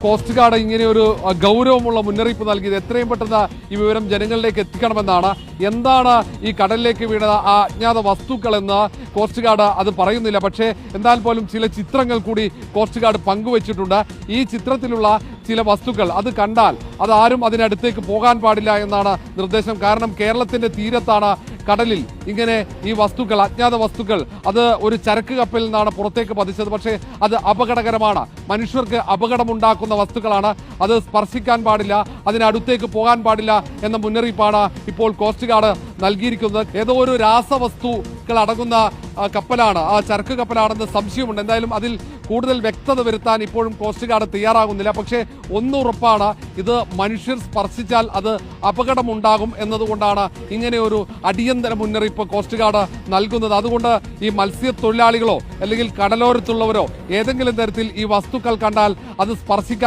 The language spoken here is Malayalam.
കോസ്റ്റ് ഗാർഡ് ഇങ്ങനെ ഒരു ഗൗരവമുള്ള മുന്നറിയിപ്പ് നൽകിയത്? എത്രയും പെട്ടെന്ന് ഈ വിവരം ജനങ്ങളിലേക്ക് എത്തിക്കണമെന്നാണ്. എന്താണ് ഈ കടലിലേക്ക് വീണ ആ അജ്ഞാത വസ്തുക്കൾ എന്ന് കോസ്റ്റ് ഗാർഡ് അത് പറയുന്നില്ല. പക്ഷേ എന്നാൽ പോലും ചില ചിത്രങ്ങൾ കൂടി കോസ്റ്റ് ഗാർഡ് പങ്കുവച്ചിട്ടുണ്ട്. ഈ ചിത്രത്തിലുള്ള ചില വസ്തുക്കൾ അത് കണ്ടാൽ അതാരും അതിനടുത്തേക്ക് പോകാൻ പാടില്ല എന്നാണ് നിർദ്ദേശം. കാരണം കേരളത്തിന്റെ തീരത്താണ് കടലിൽ ഇങ്ങനെ ഈ വസ്തുക്കൾ, അജ്ഞാത വസ്തുക്കൾ, അത് ഒരു ചരക്ക് കപ്പലിൽ നിന്നാണ് പുറത്തേക്ക് പതിച്ചത്. പക്ഷേ അത് അപകടകരമാണ്, മനുഷ്യർക്ക് അപകടമുണ്ടാക്കുന്ന വസ്തുക്കളാണ്, അത് സ്പർശിക്കാൻ പാടില്ല, അതിനടുത്തേക്ക് പോകാൻ പാടില്ല എന്ന മുന്നറിയിപ്പാണ് ഇപ്പോൾ കോസ്റ്റ് ഗാർഡ് നൽകിയിരിക്കുന്നത്. ഏതോ ഒരു രാസവസ്തുക്കൾ അടങ്ങുന്ന കപ്പലാണ്, ആ ചരക്ക് കപ്പലാണെന്ന് സംശയമുണ്ട്. എന്തായാലും അതിൽ കൂടുതൽ വ്യക്തത വരുത്താൻ ഇപ്പോഴും കോസ്റ്റ് ഗാർഡ് തയ്യാറാകുന്നില്ല. പക്ഷേ ഒന്നുറപ്പാണ്, ഇത് മനുഷ്യർ സ്പർശിച്ചാൽ അത് അപകടമുണ്ടാകും എന്നതുകൊണ്ടാണ് ഇങ്ങനെ ഒരു അടിയന്തര മുന്നറിയിപ്പ് കോസ്റ്റ് ഗാർഡ് നൽകുന്നത്. അതുകൊണ്ട് ഈ മത്സ്യത്തൊഴിലാളികളോ അല്ലെങ്കിൽ കടലോരത്തുള്ളവരോ ഏതെങ്കിലും തരത്തിൽ ഈ വസ്തുക്കൾ കണ്ടാൽ അത് സ്പർശിക്കാൻ